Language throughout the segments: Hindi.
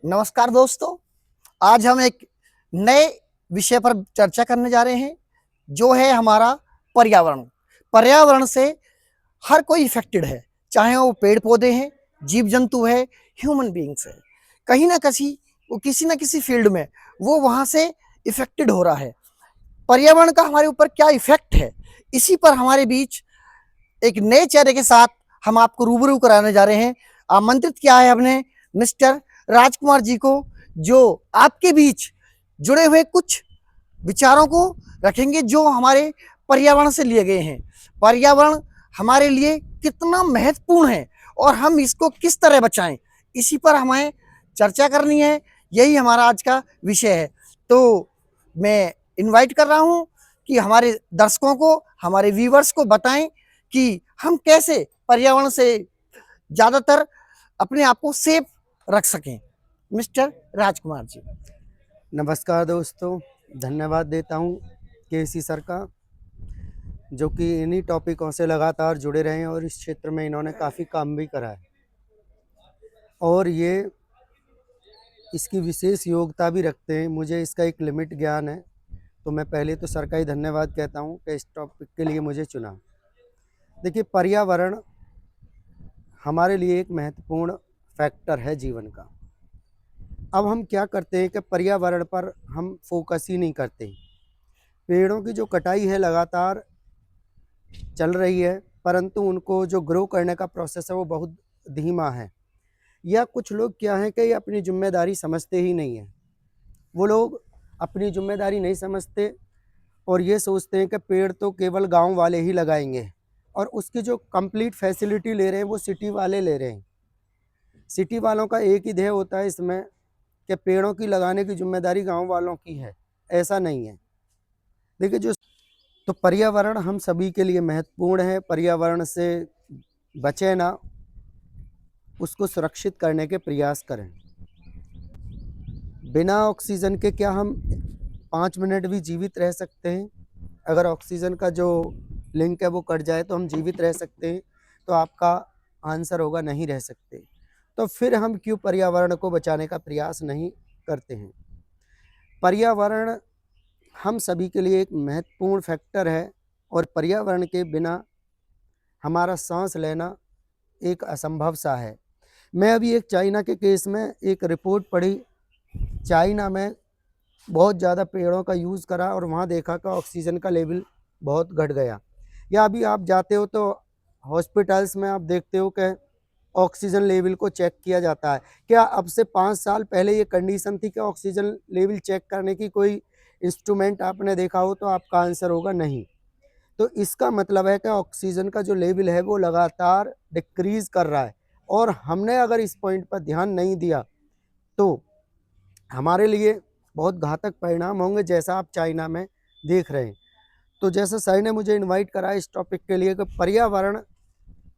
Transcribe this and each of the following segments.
नमस्कार दोस्तों, आज हम एक नए विषय पर चर्चा करने जा रहे हैं, जो है हमारा पर्यावरण। पर्यावरण से हर कोई इफ़ेक्टेड है, चाहे वो पेड़-पौधे हैं, जीव-जंतु है, ह्यूमन बीइंग्स है। कहीं न कहीं वो किसी न किसी फ़ील्ड में वो वहाँ से इफ़ेक्टेड हो रहा है। पर्यावरण का हमारे ऊपर क्या इफ़ेक्ट है, इसी पर हमारे बीच एक नए चेहरे के साथ हम आपको रूबरू कराने जा रहे हैं। आमंत्रित किया है हमने मिस्टर राजकुमार जी को, जो आपके बीच जुड़े हुए कुछ विचारों को रखेंगे, जो हमारे पर्यावरण से लिए गए हैं। पर्यावरण हमारे लिए कितना महत्वपूर्ण है और हम इसको किस तरह बचाएं, इसी पर हमें चर्चा करनी है। यही हमारा आज का विषय है। तो मैं इनवाइट कर रहा हूं कि हमारे दर्शकों को, हमारे व्यूवर्स को बताएं कि हम कैसे पर्यावरण से ज़्यादातर अपने आप को सेफ रख सकें। मिस्टर राजकुमार जी। नमस्कार दोस्तों, धन्यवाद देता हूँ केसी सर का, जो कि इन्हीं टॉपिकों से लगातार जुड़े रहे हैं और इस क्षेत्र में इन्होंने काफ़ी काम भी करा है और ये इसकी विशेष योग्यता भी रखते हैं। मुझे इसका एक लिमिट ज्ञान है, तो मैं पहले तो सर का ही धन्यवाद कहता हूँ कि इस टॉपिक के लिए मुझे चुना। देखिए, पर्यावरण हमारे लिए एक महत्वपूर्ण फैक्टर है जीवन का। अब हम क्या करते हैं कि पर्यावरण पर हम फोकस ही नहीं करते। पेड़ों की जो कटाई है लगातार चल रही है, परंतु उनको जो ग्रो करने का प्रोसेस है वो बहुत धीमा है। या कुछ लोग क्या हैं कि ये अपनी जिम्मेदारी समझते ही नहीं हैं। वो लोग अपनी जिम्मेदारी नहीं समझते और ये सोचते हैं कि पेड़ तो केवल गांव वाले ही लगाएंगे, और उसकी जो कंप्लीट फैसिलिटी ले रहे हैं वो सिटी वाले ले रहे हैं। सिटी वालों का एक ही ध्येय होता है इसमें कि पेड़ों की लगाने की जिम्मेदारी गाँव वालों की है। ऐसा नहीं है। देखिए, तो पर्यावरण हम सभी के लिए महत्वपूर्ण है। पर्यावरण से बचे ना, उसको सुरक्षित करने के प्रयास करें। बिना ऑक्सीजन के क्या हम 5 मिनट भी जीवित रह सकते हैं? अगर ऑक्सीजन का जो लिंक है वो कट जाए तो हम जीवित रह सकते हैं? तो आपका आंसर होगा नहीं रह सकते। तो फिर हम क्यों पर्यावरण को बचाने का प्रयास नहीं करते हैं? पर्यावरण हम सभी के लिए एक महत्वपूर्ण फैक्टर है और पर्यावरण के बिना हमारा सांस लेना एक असंभव सा है। मैं अभी एक चाइना के केस में एक रिपोर्ट पढ़ी। चाइना में बहुत ज़्यादा पेड़ों का यूज़ करा और वहाँ देखा कि ऑक्सीजन का लेवल बहुत घट गया। या अभी आप जाते हो तो हॉस्पिटल्स में आप देखते हो कि ऑक्सीजन लेवल को चेक किया जाता है। क्या अब से 5 साल पहले ये कंडीशन थी कि ऑक्सीजन लेवल चेक करने की कोई इंस्ट्रूमेंट आपने देखा हो? तो आपका आंसर होगा नहीं। तो इसका मतलब है कि ऑक्सीजन का जो लेवल है वो लगातार डिक्रीज़ कर रहा है, और हमने अगर इस पॉइंट पर ध्यान नहीं दिया तो हमारे लिए बहुत घातक परिणाम होंगे, जैसा आप चाइना में देख रहे हैं। तो जैसे सर ने मुझे इनवाइट करा इस टॉपिक के लिए कि पर्यावरण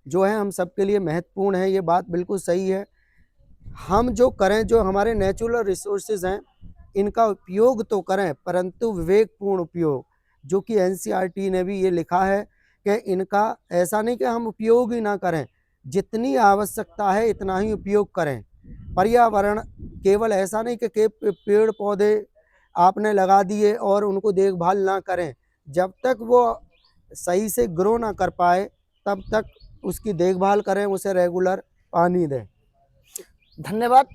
जो है हम सबके लिए महत्वपूर्ण है, ये बात बिल्कुल सही है। हम जो करें, जो हमारे नेचुरल रिसोर्सेज हैं, इनका उपयोग तो करें, परंतु विवेकपूर्ण उपयोग। जो कि एनसीईआरटी ने भी ये लिखा है कि इनका ऐसा नहीं कि हम उपयोग ही ना करें, जितनी आवश्यकता है इतना ही उपयोग करें। पर्यावरण केवल ऐसा नहीं कि पेड़ पौधे आपने लगा दिए और उनको देखभाल ना करें। जब तक वो सही से ग्रो ना कर पाए तब तक उसकी देखभाल करें, उसे रेगुलर पानी दें। धन्यवाद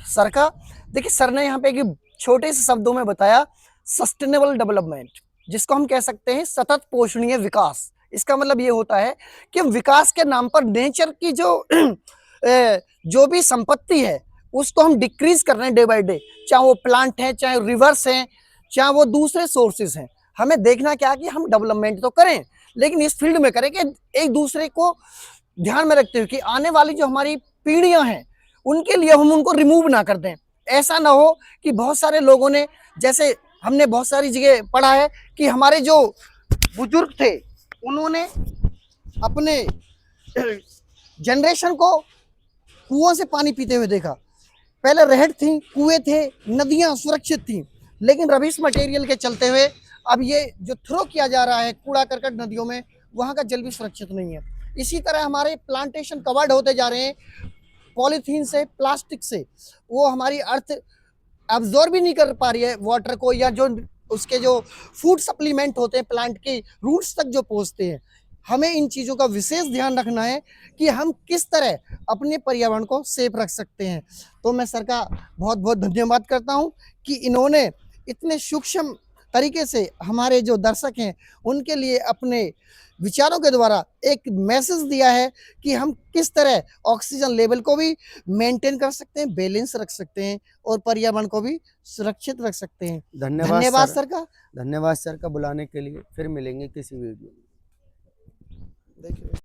सर का। देखिए, सर ने यहाँ पे एक छोटे से शब्दों में बताया सस्टेनेबल डेवलपमेंट, जिसको हम कह सकते हैं सतत पोषणीय विकास। इसका मतलब ये होता है कि विकास के नाम पर नेचर की जो भी संपत्ति है उसको हम डिक्रीज कर रहे हैं डे बाय डे। चाहे वो प्लांट है, चाहे रिवर्स हैं, चाहे वो दूसरे सोर्सेज हैं। हमें देखना क्या कि हम डेवलपमेंट तो करें, लेकिन इस फील्ड में करें कि एक दूसरे को ध्यान में रखते हुए कि आने वाली जो हमारी पीढ़ियां हैं उनके लिए हम उनको रिमूव ना कर दें। ऐसा ना हो कि बहुत सारे लोगों ने, जैसे हमने बहुत सारी जगह पढ़ा है कि हमारे जो बुजुर्ग थे उन्होंने अपने जनरेशन को कुओं से पानी पीते हुए देखा। पहले रहट थी, कुएं थे, नदियां सुरक्षित थी, लेकिन रबिश मटेरियल के चलते हुए अब ये जो थ्रो किया जा रहा है कूड़ा करकट नदियों में, वहां का जल भी सुरक्षित नहीं है। इसी तरह हमारे प्लांटेशन कवर्ड होते जा रहे हैं, पॉलीथीन से, प्लास्टिक से, वो हमारी अर्थ एब्जॉर्ब भी नहीं कर पा रही है वाटर को, या जो उसके जो फूड सप्लीमेंट होते हैं प्लांट के रूट्स तक जो पहुंचते हैं। हमें इन चीज़ों का विशेष ध्यान रखना है कि हम किस तरह अपने पर्यावरण को सेफ रख सकते हैं। तो मैं सर का बहुत बहुत धन्यवाद करता हूं कि इन्होंने इतने सूक्ष्म तरीके से हमारे जो दर्शक हैं उनके लिए अपने विचारों के द्वारा एक मैसेज दिया है कि हम किस तरह ऑक्सीजन लेवल को भी मेंटेन कर सकते हैं, बैलेंस रख सकते हैं और पर्यावरण को भी सुरक्षित रख सकते हैं। धन्यवाद सर का। धन्यवाद सर का बुलाने के लिए। फिर मिलेंगे किसी वीडियो में। देखिए।